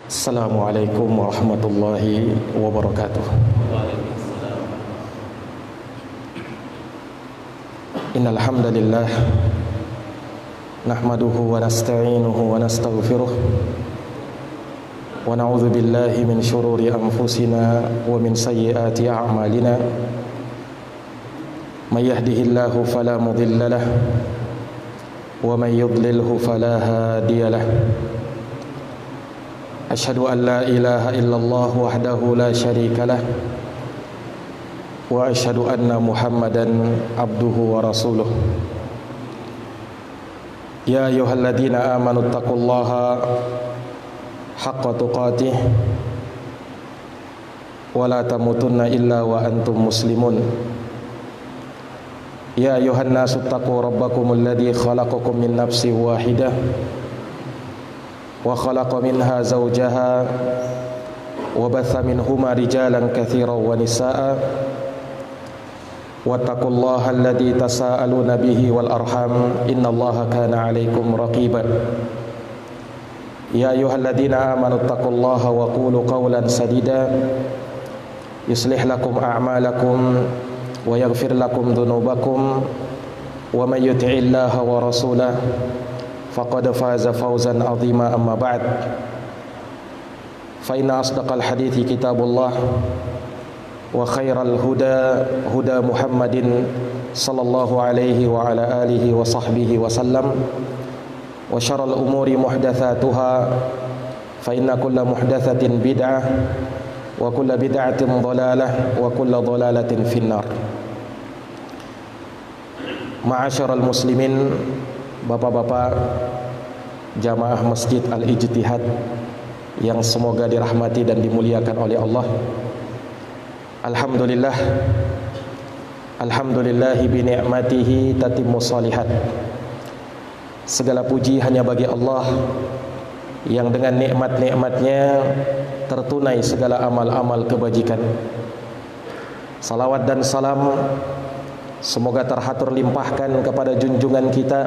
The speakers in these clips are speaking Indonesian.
Assalamualaikum warahmatullahi wabarakatuh. Innal hamdalillah nahmaduhu wa nasta'inuhu wa nastaghfiruh wa na'udzu billahi min shururi anfusina wa min sayyiati a'malina. May yahdihillahu fala mudilla lahu wa may yudlilhu fala hadiya lahu. Asyhadu an la ilaha illallah wahdahu la syarika lah wa asyhadu anna Muhammadan abduhu wa rasuluh. Ya ayyuhalladzina amanu taqullaha haqqa tuqatih wa la tamutunna illa wa antum muslimun. Ya ayyuhan nasu taqu rabbakumul ladzi khalaqakum min nafsin wahidah wa khalaqa minha zawjaha wa batha minhuma rijalan katsiran wa nisaa'a wattaqullaha alladzi tasaaluna bihi wal arham innallaha kana 'alaikum raqiba. Ya ayyuhalladzina amanu taqullaha wa qulu qawlan sadida yuslih lakum a'malakum wa yaghfir lakum dhunubakum wa may yuti'illaha wa rasulahu faqad faza fawzan 'azima. Amma ba'd, fa inna asdaqal hadithi kitabullah wa khairal huda huda Muhammadin sallallahu alaihi wa ala alihi wa sahbihi wa sallam wa syarrul umuri muhdatsatuha fa inna kulla muhdatsatin bid'ah wa kulla bid'atin dhalalah wa kulla dhalalatin finnar. Ma'asyiral muslimin, bapak-bapak jamaah Masjid Al-Ijtihad yang semoga dirahmati dan dimuliakan oleh Allah. Alhamdulillah, alhamdulillahi bi ni'matihi tatimmu shalihat. Segala puji hanya bagi Allah yang dengan nikmat-nikmatnya tertunai segala amal-amal kebajikan. Salawat dan salam semoga terhatur limpahkan kepada junjungan kita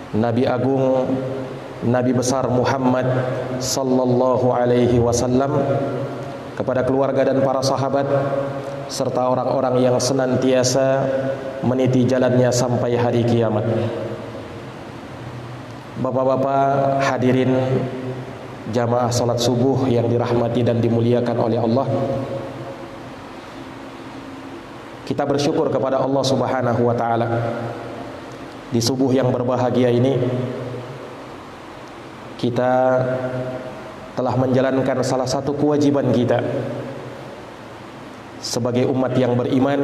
Nabi Agung, Nabi besar Muhammad sallallahu alaihi wasallam, kepada keluarga dan para sahabat serta orang-orang yang senantiasa meniti jalannya sampai hari kiamat. Bapak-bapak hadirin jamaah salat subuh yang dirahmati dan dimuliakan oleh Allah, kita bersyukur kepada Allah Subhanahu wa taala di subuh yang berbahagia ini kita telah menjalankan salah satu kewajiban kita sebagai umat yang beriman,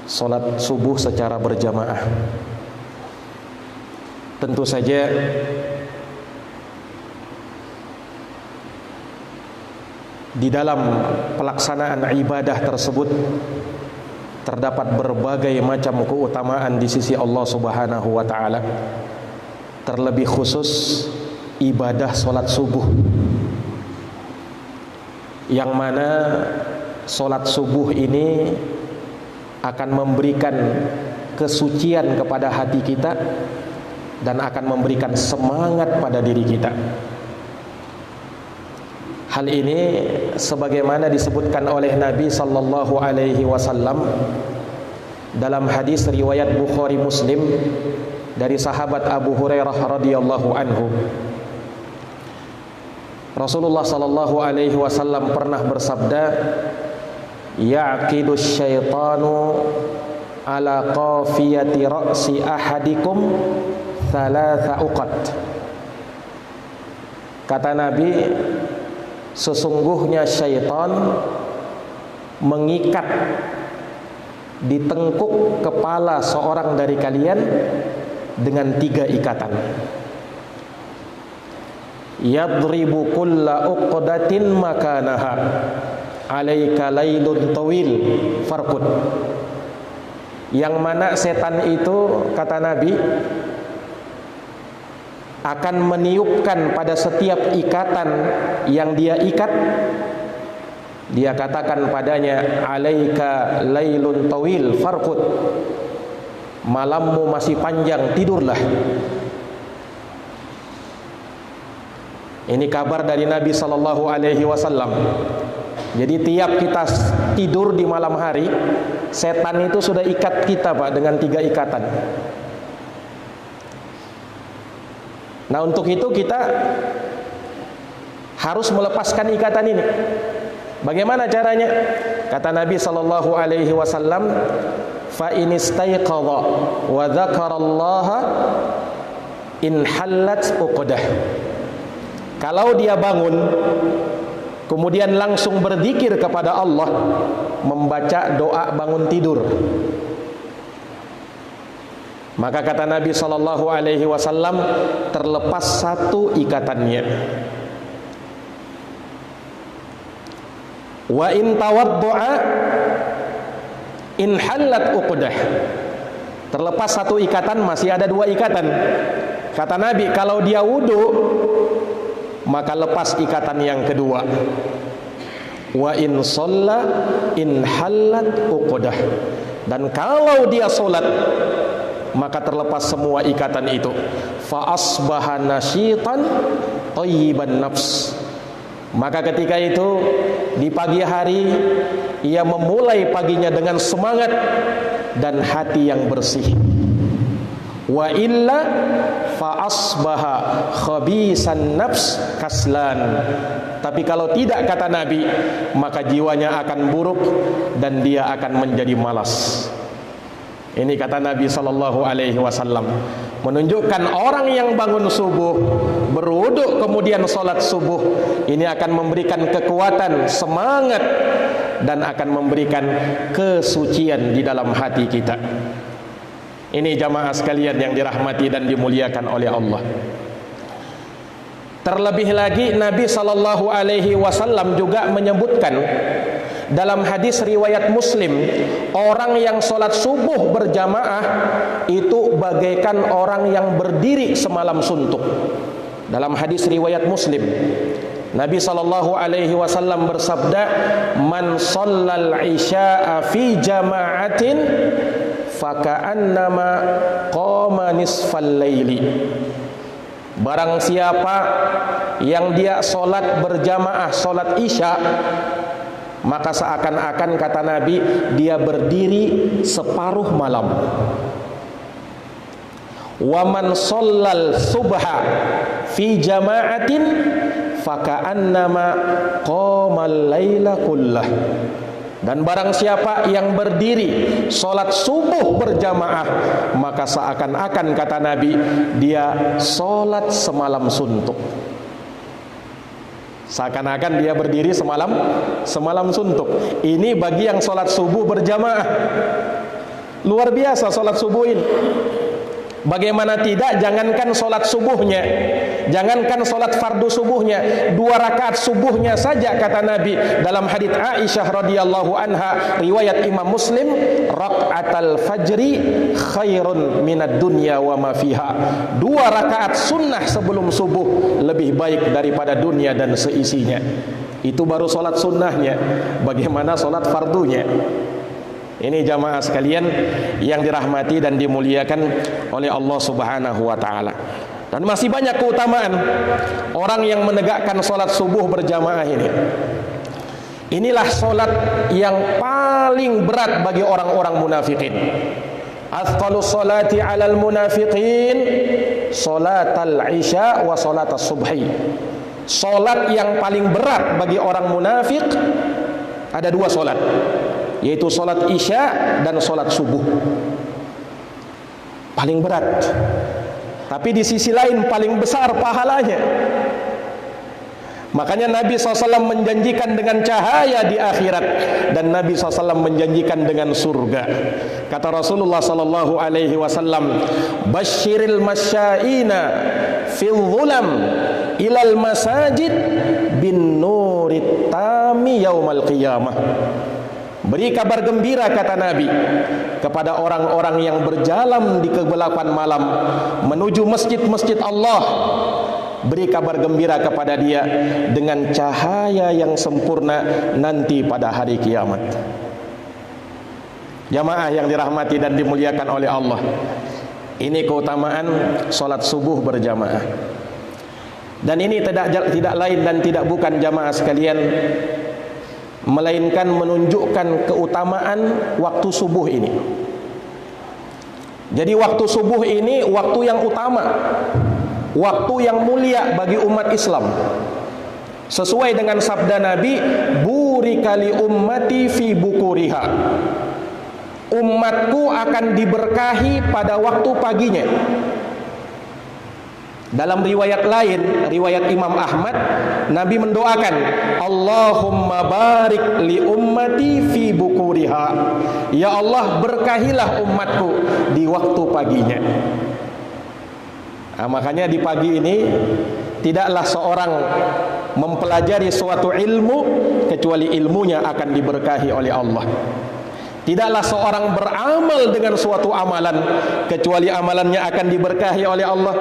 salat subuh secara berjamaah. Tentu saja di dalam pelaksanaan ibadah tersebut terdapat berbagai macam keutamaan di sisi Allah Subhanahu wa taala. Terlebih khusus ibadah salat subuh, yang mana salat subuh ini akan memberikan kesucian kepada hati kita dan akan memberikan semangat pada diri kita. Hal ini sebagaimana disebutkan oleh Nabi sallallahu alaihi wasallam dalam hadis riwayat Bukhari Muslim dari sahabat Abu Hurairah radhiyallahu anhu. Rasulullah sallallahu alaihi wasallam pernah bersabda, "Ya'qidus syaitanu ala qafiyati ra'si ahadikum thalatha uqad." Kata Nabi, sesungguhnya syaitan mengikat di tengkuk kepala seorang dari kalian dengan 3 ikatan. Yadribu kulla uqdatin makanaha alaika laylun tawil farqud. Yang mana setan itu, kata Nabi, akan meniupkan pada setiap ikatan yang dia ikat, dia katakan padanya, alaika laylun tawil farqud, malammu masih panjang, tidurlah. Ini kabar dari Nabi sallallahu alaihi wasallam. Jadi tiap kita tidur di malam hari, setan itu sudah ikat kita, Pak, dengan 3 ikatan. Nah, untuk itu kita harus melepaskan ikatan ini. Bagaimana caranya? Kata Nabi sallallahu alaihi wasallam, fa in istayqadha wa dzakarallaha in hallat uqdah. Kalau dia bangun kemudian langsung berzikir kepada Allah, membaca doa bangun tidur, maka kata Nabi sallallahu alaihi wasallam, terlepas 1 ikatannya. Wa in tawaddu'a in hallat uqdah. Terlepas 1 ikatan, masih ada 2 ikatan. Kata Nabi, kalau dia wudu, maka lepas ikatan yang kedua. Wa in shalla in hallat uqdah. Dan kalau dia solat, maka terlepas semua ikatan itu. Fa asbaha nasyitan thayyiban nafs. Maka ketika itu di pagi hari ia memulai paginya dengan semangat dan hati yang bersih. Wa illa fa asbaha khabisan nafs kaslan. Tapi kalau tidak, kata Nabi, maka jiwanya akan buruk dan dia akan menjadi malas. Ini kata Nabi sallallahu alaihi wasallam, menunjukkan orang yang bangun subuh, berwudu kemudian salat subuh, ini akan memberikan kekuatan, semangat, dan akan memberikan kesucian di dalam hati kita. Ini jamaah sekalian yang dirahmati dan dimuliakan oleh Allah. Terlebih lagi Nabi sallallahu alaihi wasallam juga menyebutkan dalam hadis riwayat Muslim, orang yang sholat subuh berjamaah itu bagaikan orang yang berdiri semalam suntuk. Dalam hadis riwayat Muslim, Nabi sallallahu alaihi wasallam bersabda, "Man shallal isya'a fi jama'atin faka'annama qama nisfal laili." Barang siapa yang dia sholat berjamaah, sholat isya, maka seakan-akan, kata Nabi, dia berdiri separuh malam. Wa man shallal subha fi jama'atin faka'annama qamal laila kullah. Dan barang siapa yang berdiri sholat subuh berjamaah, maka seakan-akan, kata Nabi, dia sholat semalam suntuk. Seakan-akan dia berdiri semalam suntuk. Ini bagi yang sholat subuh berjamaah. Luar biasa sholat subuh ini. Bagaimana tidak, jangankan sholat subuhnya, jangankan sholat fardu subuhnya, 2 rakaat subuhnya saja, kata Nabi dalam hadits Aisyah radhiyallahu anha riwayat Imam Muslim, rakaatal fajri khairun minad dunya wa ma fiha. 2 rakaat sunnah sebelum subuh lebih baik daripada dunia dan seisinya. Itu baru sholat sunnahnya. Bagaimana sholat fardunya? Ini jamaah sekalian yang dirahmati dan dimuliakan oleh Allah Subhanahu wa taala. Dan masih banyak keutamaan orang yang menegakkan salat subuh berjamaah ini. Inilah salat yang paling berat bagi orang-orang munafikin. Athqalus salati 'alal munafiqin salatal isya wa salatas subhi. Salat yang paling berat bagi orang munafik ada 2 salat, yaitu salat isya dan salat subuh. Paling berat, tapi di sisi lain paling besar pahalanya. Makanya Nabi SAW menjanjikan dengan cahaya di akhirat, dan Nabi SAW menjanjikan dengan surga. Kata Rasulullah SAW, "Basyiril masyaina fil zulam ilal masajid bin nurit tami yaumal qiyamah." Beri kabar gembira, kata Nabi, kepada orang-orang yang berjalan di kegelapan malam menuju masjid-masjid Allah. Beri kabar gembira kepada dia dengan cahaya yang sempurna nanti pada hari kiamat. Jamaah yang dirahmati dan dimuliakan oleh Allah, ini keutamaan salat subuh berjamaah. Dan ini tidak lain dan tidak bukan jamaah sekalian, melainkan menunjukkan keutamaan waktu subuh ini. Jadi waktu subuh ini waktu yang utama, waktu yang mulia bagi umat Islam. Sesuai dengan sabda Nabi, burika li ummati fi bukuriha. Umatku akan diberkahi pada waktu paginya. Dalam riwayat lain, riwayat Imam Ahmad, Nabi mendoakan, Allahumma barik li ummati fi bukuriha. Ya Allah, berkahilah umatku di waktu paginya. Nah, makanya di pagi ini tidaklah seorang mempelajari suatu ilmu kecuali ilmunya akan diberkahi oleh Allah. Tidaklah seorang beramal dengan suatu amalan kecuali amalannya akan diberkahi oleh Allah.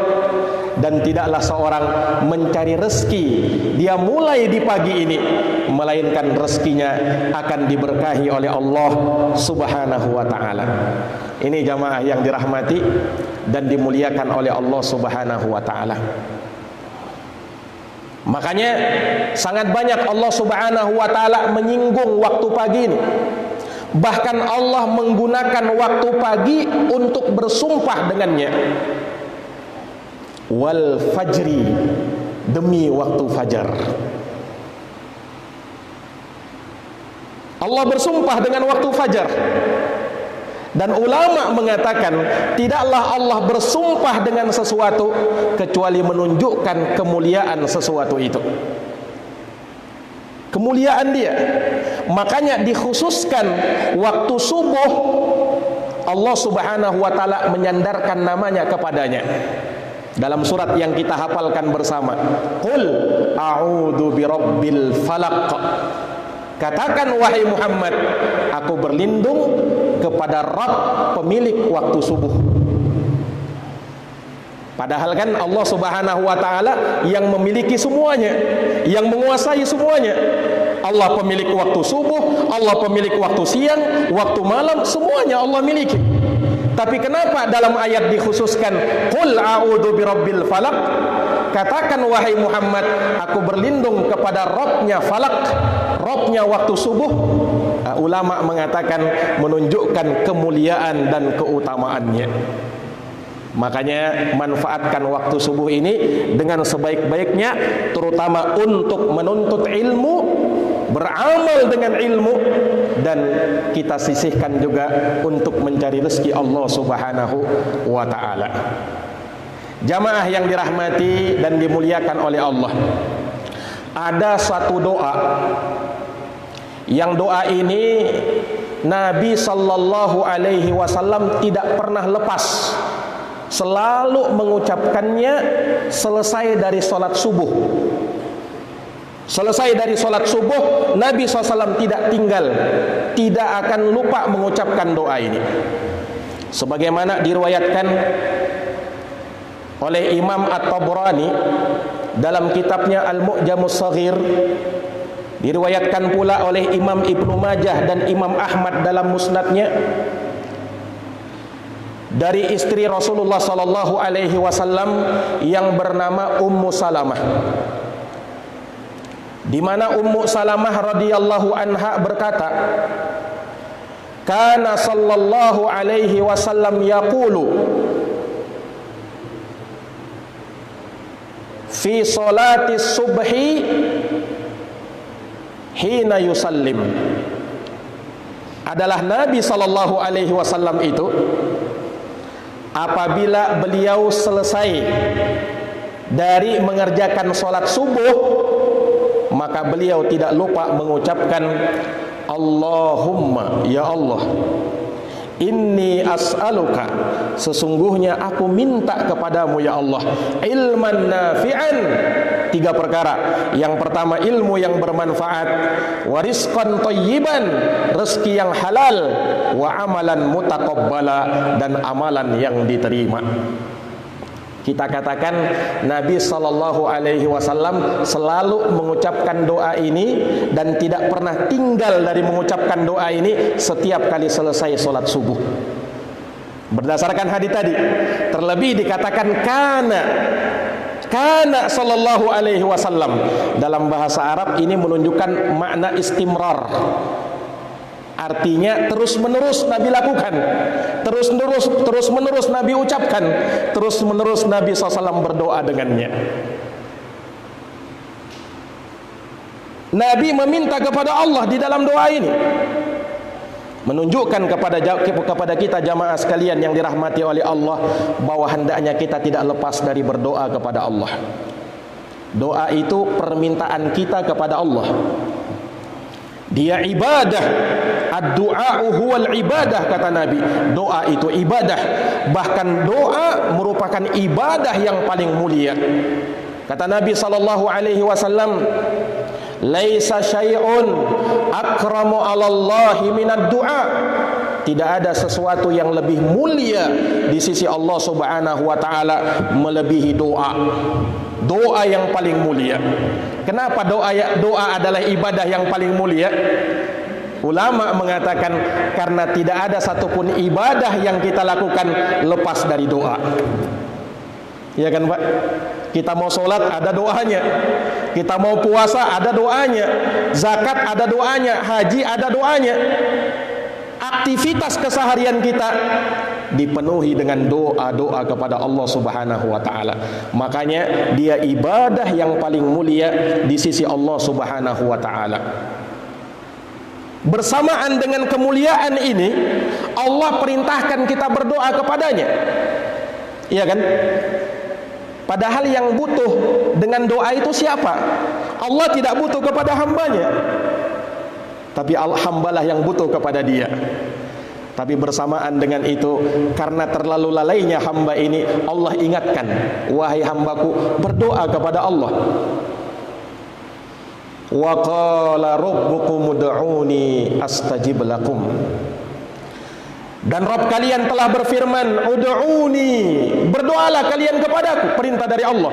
Dan tidaklah seorang mencari rezeki dia mulai di pagi ini, melainkan rezekinya akan diberkahi oleh Allah Subhanahu wa ta'ala. Ini jamaah yang dirahmati dan dimuliakan oleh Allah Subhanahu wa ta'ala. Makanya sangat banyak Allah Subhanahu wa ta'ala menyinggung waktu pagi ini. Bahkan Allah menggunakan waktu pagi untuk bersumpah dengannya. Wal fajri, demi waktu fajar. Allah bersumpah dengan waktu fajar. Dan ulama mengatakan tidaklah Allah bersumpah dengan sesuatu kecuali menunjukkan kemuliaan sesuatu itu. Kemuliaan dia. Makanya dikhususkan waktu subuh, Allah Subhanahu wa ta'ala menyandarkan namanya kepadanya. Dalam surat yang kita hafalkan bersama, Qul a'udzu birabbil falaq. Katakan wahai Muhammad, aku berlindung kepada Rabb pemilik waktu subuh. Padahal kan Allah Subhanahu wa ta'ala yang memiliki semuanya, yang menguasai semuanya. Allah pemilik waktu subuh, Allah pemilik waktu siang, waktu malam, semuanya Allah miliki. Tapi kenapa dalam ayat dikhususkan Qul a'udzu birabbil falaq? Katakan wahai Muhammad, aku berlindung kepada Rabbnya falak, Rabbnya waktu subuh. Ulama mengatakan menunjukkan kemuliaan dan keutamaannya. Makanya manfaatkan waktu subuh ini dengan sebaik-baiknya, terutama untuk menuntut ilmu, beramal dengan ilmu, dan kita sisihkan juga untuk mencari rezeki Allah Subhanahu wa ta'ala. Jamaah yang dirahmati dan dimuliakan oleh Allah, ada satu doa, yang doa ini Nabi sallallahu alaihi wasallam tidak pernah lepas, selalu mengucapkannya selesai dari sholat subuh. Selesai dari sholat subuh, Nabi SAW tidak tinggal, tidak akan lupa mengucapkan doa ini. Sebagaimana diriwayatkan oleh Imam At-Tabrani dalam kitabnya Al-Mu'jamus Shaghir, diriwayatkan pula oleh Imam Ibnu Majah dan Imam Ahmad dalam musnadnya, dari istri Rasulullah sallallahu alaihi wasallam yang bernama Ummu Salamah, di mana Ummu Salamah radhiyallahu anha berkata, kana sallallahu alaihi wasallam yaqulu fi salati subhi hina yusallim. Adalah Nabi sallallahu alaihi wasallam itu apabila beliau selesai dari mengerjakan sholat subuh, maka beliau tidak lupa mengucapkan Allahumma, ya Allah, inni as'aluka, sesungguhnya aku minta kepadamu ya Allah, ilman nafi'an, 3 perkara. Yang pertama ilmu yang bermanfaat, wa rizqan thayyiban, rezeki yang halal, wa amalan mutaqabbala, dan amalan yang diterima. Kita katakan Nabi sallallahu alaihi wasallam selalu mengucapkan doa ini dan tidak pernah tinggal dari mengucapkan doa ini setiap kali selesai sholat subuh. Berdasarkan hadis tadi, terlebih dikatakan kana, Kana sallallahu alaihi wasallam. Dalam bahasa Arab ini menunjukkan makna istimrar. Artinya terus-menerus Nabi lakukan, terus-menerus Nabi ucapkan, terus-menerus Nabi SAW berdoa dengannya. Nabi meminta kepada Allah di dalam doa ini, menunjukkan kepada kita jamaah sekalian yang dirahmati oleh Allah, bahwa hendaknya kita tidak lepas dari berdoa kepada Allah. Doa itu permintaan kita kepada Allah. Dia ibadah. Ad-du'a'u huwal ibadah, kata Nabi. Doa itu ibadah. Bahkan doa merupakan ibadah yang paling mulia. Kata Nabi SAW, laisa syai'un akramu 'alallahi minad du'a. Tidak ada sesuatu yang lebih mulia di sisi Allah Subhanahu wa taala melebihi doa. Doa yang paling mulia. Kenapa doa adalah ibadah yang paling mulia? Ulama mengatakan karena tidak ada satupun ibadah yang kita lakukan lepas dari doa. Ya kan Pak? Kita mau sholat ada doanya, kita mau puasa ada doanya, zakat ada doanya, haji ada doanya. Aktivitas keseharian kita dipenuhi dengan doa-doa kepada Allah Subhanahu wa taala. Makanya dia ibadah yang paling mulia di sisi Allah Subhanahu wa taala. Bersamaan dengan kemuliaan ini, Allah perintahkan kita berdoa kepadanya. Iya kan? Padahal yang butuh dengan doa itu siapa? Allah tidak butuh kepada hambanya, tapi hambalah yang butuh kepada dia. Tapi bersamaan dengan itu, karena terlalu lalainya hamba ini, Allah ingatkan, wahai hambaku, berdoa kepada Allah. Wa qala rabbukum ud'uni astajib lakum. Dan Rabb kalian telah berfirman, ud'uni, berdoalah kalian kepadaku, perintah dari Allah.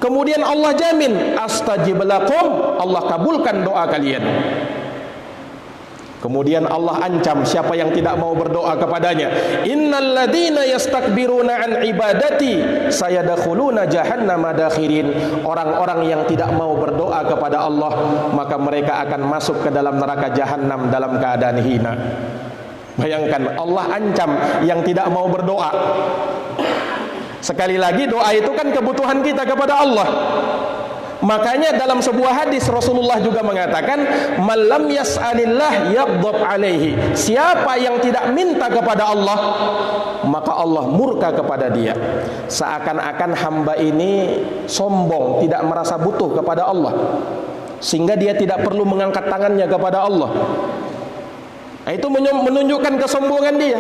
Kemudian Allah jamin, astajib lakum, Allah kabulkan doa kalian. Kemudian Allah ancam siapa yang tidak mau berdoa kepadanya, innal ladzina yastakbiruna an ibadati sayadkhuluna jahannama dakhirin. Orang-orang yang tidak mau berdoa kepada Allah, maka mereka akan masuk ke dalam neraka jahanam dalam keadaan hina. Bayangkan, Allah ancam yang tidak mau berdoa. Sekali lagi, doa itu kan kebutuhan kita kepada Allah. Makanya dalam sebuah hadis Rasulullah juga mengatakan, malam yas'alillah yaghdab alaihi. Siapa yang tidak minta kepada Allah, maka Allah murka kepada dia. Seakan-akan hamba ini sombong, tidak merasa butuh kepada Allah, sehingga dia tidak perlu mengangkat tangannya kepada Allah. Nah, itu menunjukkan kesombongan dia.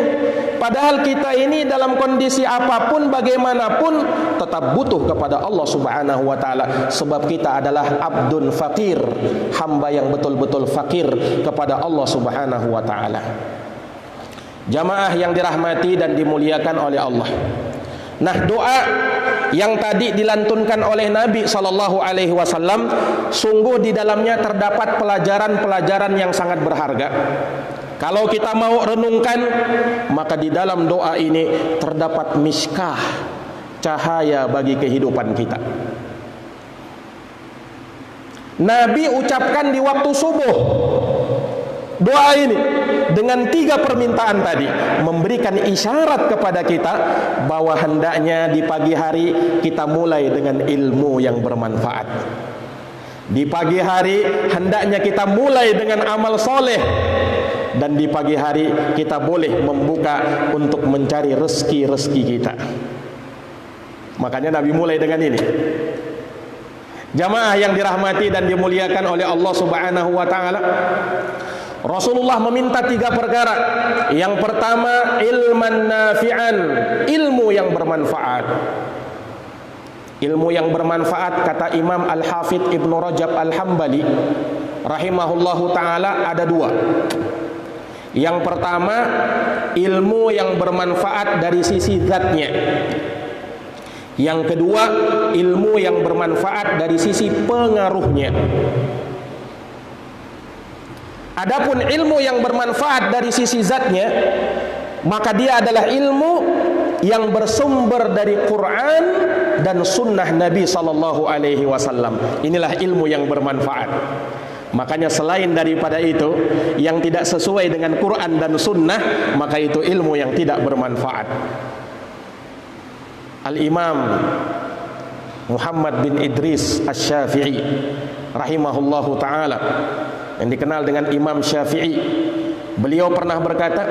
Padahal kita ini dalam kondisi apapun, bagaimanapun, tetap butuh kepada Allah Subhanahu wa ta'ala. Sebab kita adalah abdun fakir, hamba yang betul-betul fakir kepada Allah Subhanahu wa ta'ala. Jamaah yang dirahmati dan dimuliakan oleh Allah. Nah, doa yang tadi dilantunkan oleh Nabi SAW, sungguh di dalamnya terdapat pelajaran-pelajaran yang sangat berharga. Kalau kita mau renungkan, maka di dalam doa ini terdapat miskah, cahaya bagi kehidupan kita. Nabi ucapkan di waktu subuh doa ini dengan 3 permintaan tadi, memberikan isyarat kepada kita bahwa hendaknya di pagi hari kita mulai dengan ilmu yang bermanfaat. Di pagi hari hendaknya kita mulai dengan amal soleh. Dan di pagi hari kita boleh membuka untuk mencari rezeki-rezeki kita. Makanya Nabi mulai dengan ini. Jamaah yang dirahmati dan dimuliakan oleh Allah Subhanahu wa ta'ala, Rasulullah meminta 3 perkara. Yang pertama, ilman nafi'an, ilmu yang bermanfaat. Ilmu yang bermanfaat, kata Imam Al-Hafidh Ibnu Rajab Al-Hambali rahimahullahu ta'ala, ada 2. Yang pertama, ilmu yang bermanfaat dari sisi zatnya. Yang kedua, ilmu yang bermanfaat dari sisi pengaruhnya. Adapun ilmu yang bermanfaat dari sisi zatnya, maka dia adalah ilmu yang bersumber dari Quran dan sunnah Nabi sallallahu alaihi wasallam. Inilah ilmu yang bermanfaat. Makanya selain daripada itu yang tidak sesuai dengan Quran dan sunnah, maka itu ilmu yang tidak bermanfaat. Al-Imam Muhammad bin Idris Asy-Syafi'i rahimahullahu ta'ala, yang dikenal dengan Imam Syafi'i, beliau pernah berkata,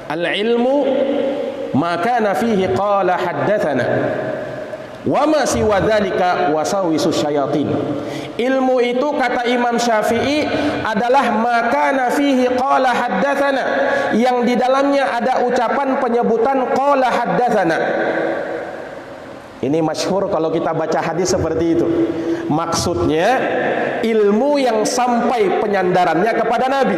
al-ilmu ma kana fihi qala haddatsana wa ma siwa dzalika wasawisus syayatin. Ilmu itu, kata Imam Syafi'i, adalah ma kana fihi qala haddatsana, yang di dalamnya ada ucapan penyebutan qala haddatsana. Ini masyhur kalau kita baca hadis seperti itu. Maksudnya ilmu yang sampai penyandarannya kepada Nabi.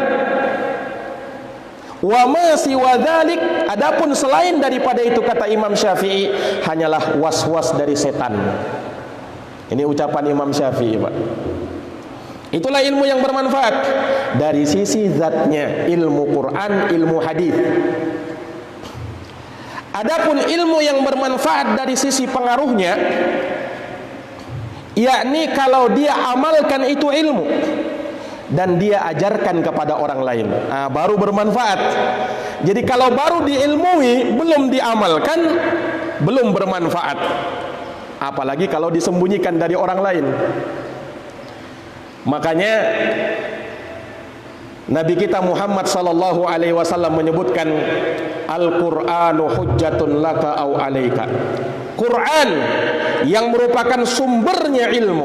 Wa ma siwa dzalik, adapun selain daripada itu, kata Imam Syafi'i, hanyalah was-was dari setan. Ini ucapan Imam Syafi'i, Pak. Itulah ilmu yang bermanfaat dari sisi zatnya, ilmu Quran, ilmu hadis. Adapun ilmu yang bermanfaat dari sisi pengaruhnya, yakni kalau dia amalkan itu ilmu dan dia ajarkan kepada orang lain, baru bermanfaat. Jadi kalau baru diilmui belum diamalkan, belum bermanfaat. Apalagi kalau disembunyikan dari orang lain. Makanya Nabi kita Muhammad sallallahu alaihi wasallam menyebutkan, Al-Qur'anu hujjatun laka au alaika. Quran yang merupakan sumbernya ilmu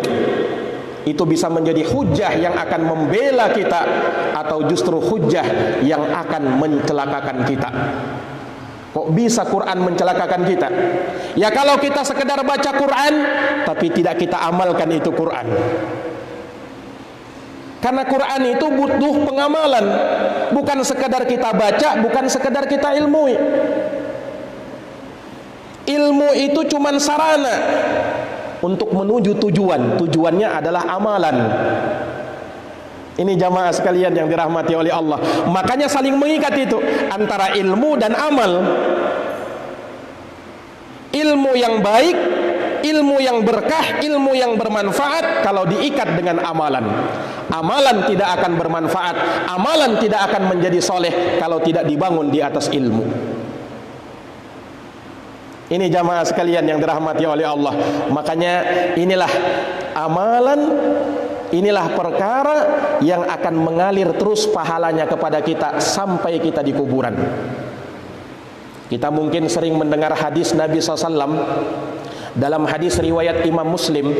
itu bisa menjadi hujjah yang akan membela kita, atau justru hujjah yang akan mencelakakan kita. Kok bisa Quran mencelakakan kita? Ya kalau kita sekedar baca Quran tapi tidak kita amalkan itu Quran. Karena Quran itu butuh pengamalan, bukan sekedar kita baca, bukan sekedar kita ilmui. Ilmu itu cuman sarana untuk menuju tujuan. Tujuannya adalah amalan. Ini jamaah sekalian yang dirahmati oleh Allah. Makanya saling mengikat itu antara ilmu dan amal. Ilmu yang baik, ilmu yang berkah, ilmu yang bermanfaat kalau diikat dengan amalan. Amalan tidak akan bermanfaat, amalan tidak akan menjadi soleh kalau tidak dibangun di atas ilmu. Ini jamaah sekalian yang dirahmati oleh Allah. Makanya inilah amalan, inilah perkara yang akan mengalir terus pahalanya kepada kita sampai kita di kuburan. Kita mungkin sering mendengar hadis Nabi SAW. Dalam hadis riwayat Imam Muslim,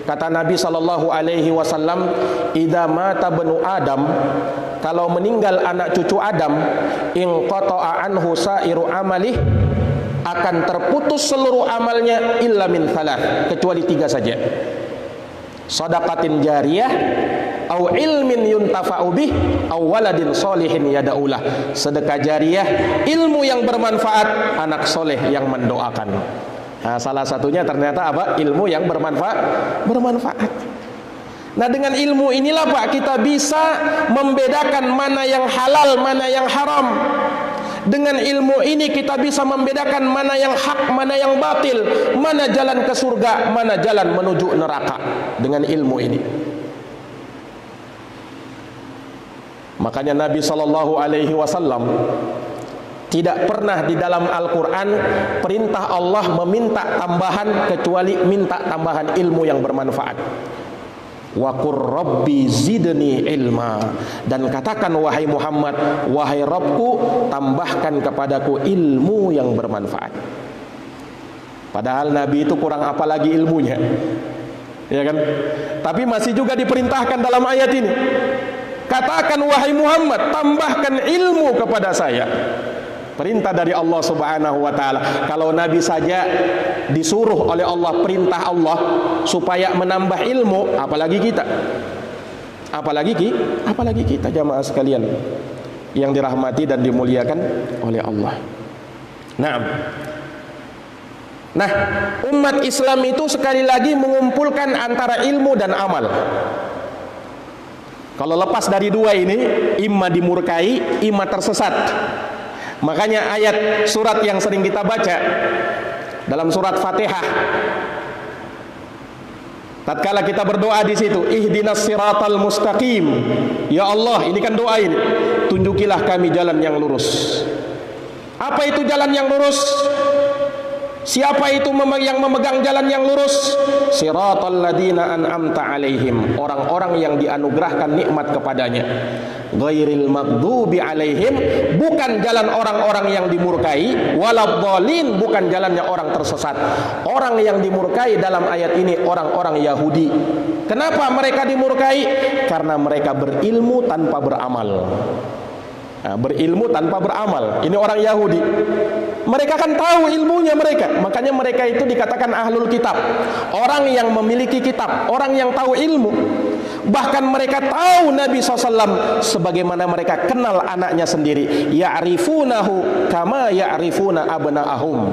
kata Nabi sallallahu alaihi wasallam, "Idza mata banu Adam," kalau meninggal anak cucu Adam, "inqata'a anhu sa'iru amalih," akan terputus seluruh amalnya illa min thalath, kecuali 3 saja. Shadaqatin jariyah, au ilmin yuntafa'u bih, au waladin sholihin yada'ulah. Sedekah jariyah, ilmu yang bermanfaat, anak soleh yang mendoakan. Nah, salah satunya ternyata apa? Ilmu yang bermanfaat. Nah, dengan ilmu inilah Pak, kita bisa membedakan mana yang halal, mana yang haram. Dengan ilmu ini kita bisa membedakan mana yang hak, mana yang batil, mana jalan ke surga, mana jalan menuju neraka. Dengan ilmu ini. Makanya Nabi SAW tidak pernah di dalam Al-Quran perintah Allah meminta tambahan kecuali minta tambahan ilmu yang bermanfaat. Wa qur rabbi zidni ilma, dan katakan wahai Muhammad, wahai Rabbku, tambahkan kepadaku ilmu yang bermanfaat. Padahal Nabi itu kurang apa lagi ilmunya, ya kan? Tapi masih juga diperintahkan dalam ayat ini, katakan wahai Muhammad, tambahkan ilmu kepada saya. Perintah dari Allah Subhanahu wa taala. Kalau Nabi saja disuruh oleh Allah, perintah Allah supaya menambah ilmu, apalagi kita. Apalagi kita jamaah sekalian yang dirahmati dan dimuliakan oleh Allah. Nah, umat Islam itu sekali lagi mengumpulkan antara ilmu dan amal. Kalau lepas dari dua ini, imma dimurkai, imma tersesat. Makanya ayat surat yang sering kita baca dalam surat Fatihah, tatkala kita berdoa di situ, ihdinas siratal mustaqim. Ya Allah, ini kan doa ini. Tunjukilah kami jalan yang lurus. Apa itu jalan yang lurus? Siapa itu yang memegang jalan yang lurus? Siratal ladina an'amta alaihim, orang-orang yang dianugerahkan nikmat kepadanya. Ghairil maghdubi alaihim, bukan jalan orang-orang yang dimurkai. Waladhdallin, bukan jalannya orang tersesat. Orang yang dimurkai dalam ayat ini orang-orang Yahudi. Kenapa mereka dimurkai? Karena mereka berilmu tanpa beramal. Berilmu tanpa beramal. Ini orang Yahudi. Mereka kan tahu ilmunya mereka. Makanya mereka itu dikatakan ahlul kitab, orang yang memiliki kitab, orang yang tahu ilmu. Bahkan mereka tahu Nabi SAW sebagaimana mereka kenal anaknya sendiri. Ya'rifunahu kama ya'rifuna abna'ahum.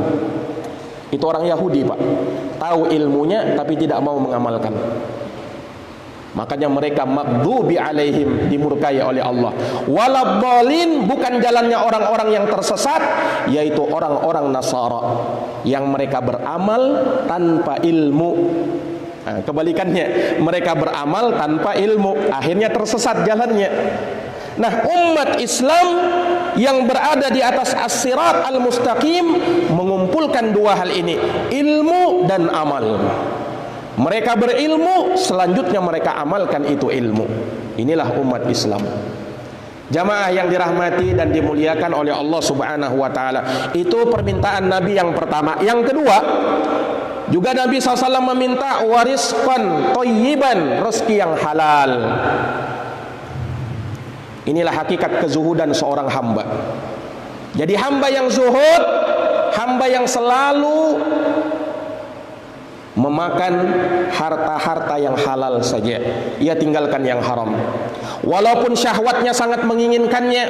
Itu orang Yahudi, Pak. Tahu ilmunya tapi tidak mau mengamalkan. Makanya mereka maghdubi alaihim, dimurkai oleh Allah. Waladhdallin, bukan jalannya orang-orang yang tersesat, yaitu orang-orang Nasara yang mereka beramal tanpa ilmu. Kebalikannya, mereka beramal tanpa ilmu, akhirnya tersesat jalannya. Nah, umat Islam yang berada di atas as-sirat al-mustaqim mengumpulkan dua hal ini, ilmu dan amal. Mereka berilmu, selanjutnya mereka amalkan itu ilmu. Inilah umat Islam. Jamaah yang dirahmati dan dimuliakan oleh Allah Subhanahu wa taala. Itu permintaan Nabi yang pertama. Yang kedua, juga Nabi SAW meminta warisqan thayyiban, rezeki yang halal. Inilah hakikat kezuhudan seorang hamba. Jadi hamba yang zuhud, hamba yang selalu memakan harta-harta yang halal saja, ia tinggalkan yang haram. Walaupun syahwatnya sangat menginginkannya,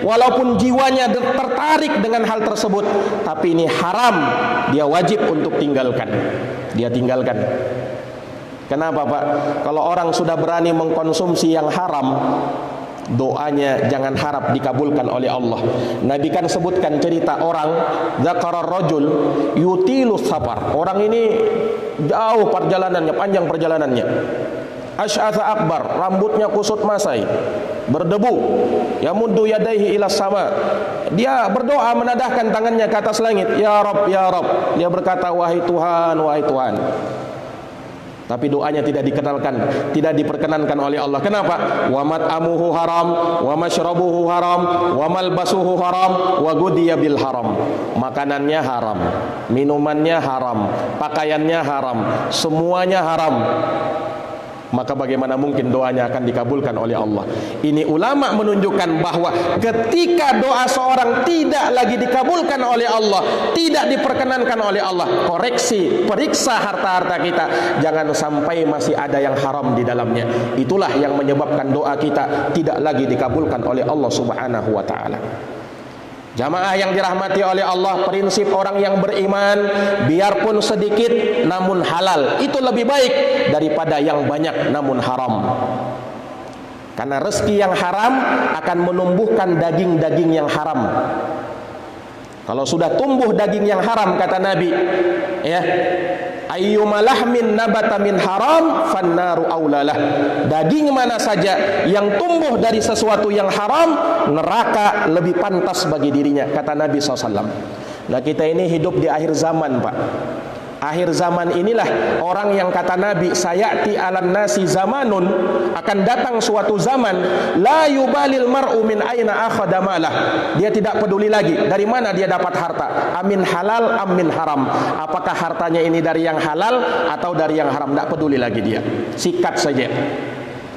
walaupun jiwanya tertarik dengan hal tersebut, tapi ini haram, dia wajib untuk tinggalkan. Dia tinggalkan. Kenapa, Pak? Kalau orang sudah berani mengkonsumsi yang haram, doanya jangan harap dikabulkan oleh Allah. Nabi kan sebutkan cerita orang zakarar rajul yutilu safar. Orang ini jauh perjalanannya, panjang perjalanannya. Asy'atha akbar, rambutnya kusut masai, berdebu. Yamuddu yadaihi ila sama. Dia berdoa menadahkan tangannya ke atas langit. Ya Rabb, ya Rabb. Dia berkata, wahai Tuhan, wahai Tuhan. Tapi doanya tidak dikenalkan, tidak diperkenankan oleh Allah. Kenapa? Wa mat'amuhu haram, wa mashrabuhu haram, wa malbasuhu haram, wa gudiya bil haram. Makanannya haram, minumannya haram, pakaiannya haram, semuanya haram. Maka bagaimana mungkin doanya akan dikabulkan oleh Allah? Ini ulama menunjukkan bahwa ketika doa seorang tidak lagi dikabulkan oleh Allah, tidak diperkenankan oleh Allah, koreksi, periksa harta-harta kita, jangan sampai masih ada yang haram di dalamnya. Itulah yang menyebabkan doa kita tidak lagi dikabulkan oleh Allah Subhanahu wa taala. Jamaah yang dirahmati oleh Allah, prinsip orang yang beriman, biarpun sedikit namun halal, itu lebih baik daripada yang banyak namun haram. Karena rezeki yang haram akan menumbuhkan daging-daging yang haram. Kalau sudah tumbuh daging yang haram, kata Nabi, ya, ayyuma lahmin nabata min haram fannaru aulalah. Daging mana saja yang tumbuh dari sesuatu yang haram, neraka lebih pantas bagi dirinya, kata Nabi SAW. Nah, kita ini hidup di akhir zaman, Pak. Akhir zaman inilah orang yang kata Nabi, sayati alan nasi zamanun, akan datang suatu zaman la yubalil mar'u min aina akhadha malah. Dia tidak peduli lagi dari mana dia dapat harta, amin halal amin haram. Apakah hartanya ini dari yang halal atau dari yang haram, tidak peduli lagi dia. Sikat saja.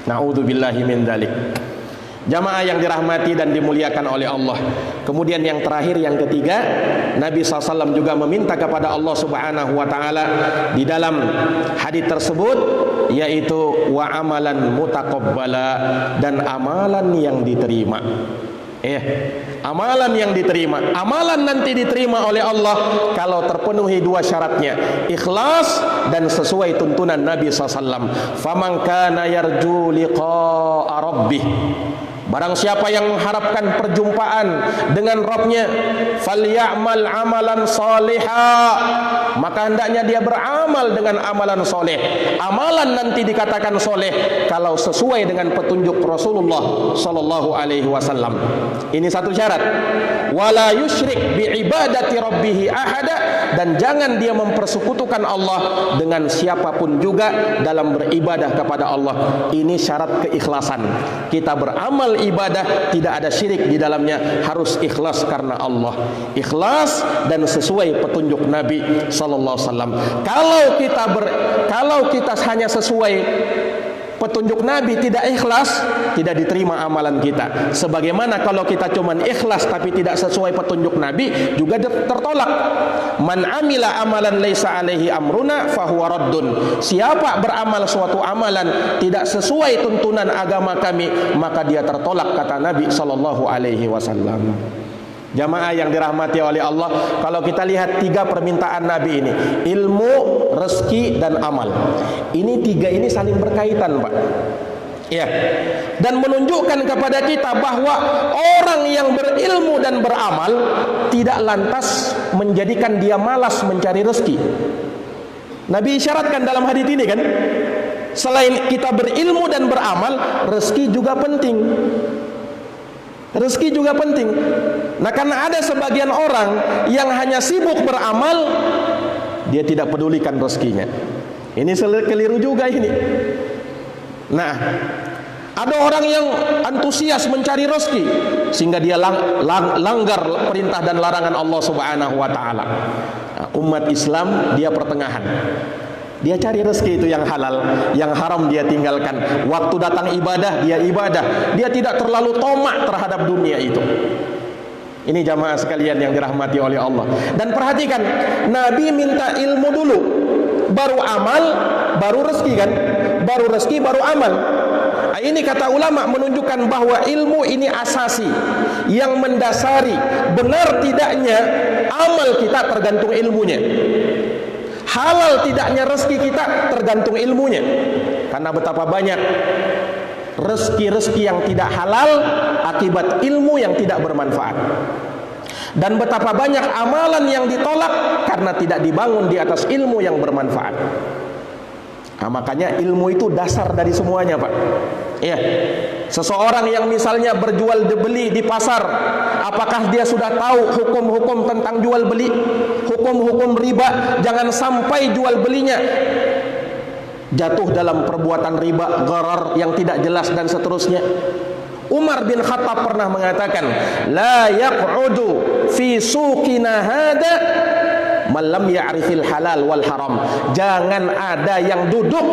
Na'udzubillahi min dzalik. Jamaah yang dirahmati dan dimuliakan oleh Allah. Kemudian yang terakhir, yang ketiga, Nabi SAW juga meminta kepada Allah Subhanahu wa taala di dalam hadis tersebut, yaitu wa amalan mutaqabbala, dan amalan yang diterima. Amalan yang diterima. Amalan nanti diterima oleh Allah kalau terpenuhi dua syaratnya, ikhlas dan sesuai tuntunan Nabi SAW. Faman kana yarju liqa'a rabbih, Barang siapa yang mengharapkan perjumpaan dengan Rabbnya, falyamal amalan salihah, maka hendaknya dia beramal dengan amalan soleh. Amalan nanti dikatakan soleh kalau sesuai dengan petunjuk Rasulullah sallallahu alaihi wasallam. Ini satu syarat. Wala yusyrik bi ibadati rabbih ahada, dan jangan dia mempersekutukan Allah dengan siapapun juga dalam beribadah kepada Allah. Ini syarat keikhlasan. Kita beramal ibadah tidak ada syirik di dalamnya, harus ikhlas karena Allah, ikhlas dan sesuai petunjuk Nabi sallallahu alaihi wasallam. Kalau kita hanya sesuai petunjuk Nabi, tidak ikhlas, tidak diterima amalan kita. Sebagaimana kalau kita cuma ikhlas tapi tidak sesuai petunjuk Nabi, juga tertolak. Man amila amalan laisa alaihi amruna fahuwa raddun. Siapa beramal suatu amalan tidak sesuai tuntunan agama kami, maka dia tertolak, kata Nabi sallallahu alaihi wasallam. Jamaah yang dirahmati oleh Allah, kalau kita lihat 3 permintaan Nabi ini, ilmu, rezeki, dan amal. Ini 3 ini saling berkaitan, Pak. Ya. Dan menunjukkan kepada kita bahwa orang yang berilmu dan beramal tidak lantas menjadikan dia malas mencari rezeki. Nabi isyaratkan dalam hadis ini kan, selain kita berilmu dan beramal, rezeki juga penting. Rezeki juga penting. Nah, karena ada sebagian orang yang hanya sibuk beramal, dia tidak pedulikan rezekinya. Ini keliru juga ini. Nah, ada orang yang antusias mencari rezeki sehingga dia langgar perintah dan larangan Allah Subhanahu wa taala. Nah, umat Islam dia pertengahan. Dia cari rezeki itu yang halal, yang haram dia tinggalkan. Waktu datang ibadah, dia ibadah. Dia tidak terlalu tomak terhadap dunia itu. Ini jamaah sekalian yang dirahmati oleh Allah. Dan perhatikan, Nabi minta ilmu dulu, baru amal, baru rezeki kan? Baru rezeki, baru amal. Nah, ini kata ulama menunjukkan bahwa ilmu ini asasi yang mendasari benar tidaknya amal kita tergantung ilmunya. Halal tidaknya rezeki kita tergantung ilmunya. Karena betapa banyak rezeki-rezeki yang tidak halal akibat ilmu yang tidak bermanfaat. Dan betapa banyak amalan yang ditolak karena tidak dibangun di atas ilmu yang bermanfaat. Nah, makanya ilmu itu dasar dari semuanya, Pak. Iya. Seseorang yang misalnya berjual beli di pasar, apakah dia sudah tahu hukum-hukum tentang jual beli, hukum-hukum riba? Jangan sampai jual belinya jatuh dalam perbuatan riba, gharar yang tidak jelas dan seterusnya. Umar bin Khattab pernah mengatakan, la yaq'udu fi suqina hada man lam ya'rifil halal wal haram. Jangan ada yang duduk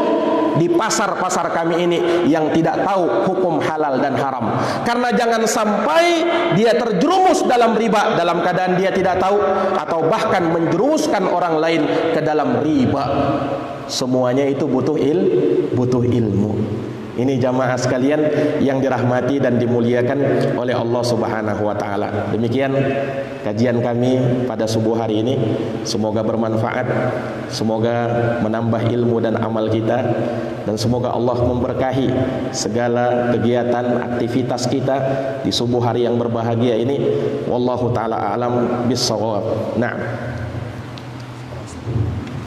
di pasar-pasar kami ini yang tidak tahu hukum halal dan haram. Karena jangan sampai dia terjerumus dalam riba dalam keadaan dia tidak tahu, atau bahkan menjerumuskan orang lain ke dalam riba. Semuanya itu butuh ilmu. Ini jamaah sekalian yang dirahmati dan dimuliakan oleh Allah Subhanahu wa taala. Demikian kajian kami pada subuh hari ini. Semoga bermanfaat, semoga menambah ilmu dan amal kita, dan semoga Allah memberkahi segala kegiatan aktivitas kita di subuh hari yang berbahagia ini. Wallahu taala a'lam bis-shawab. Nah,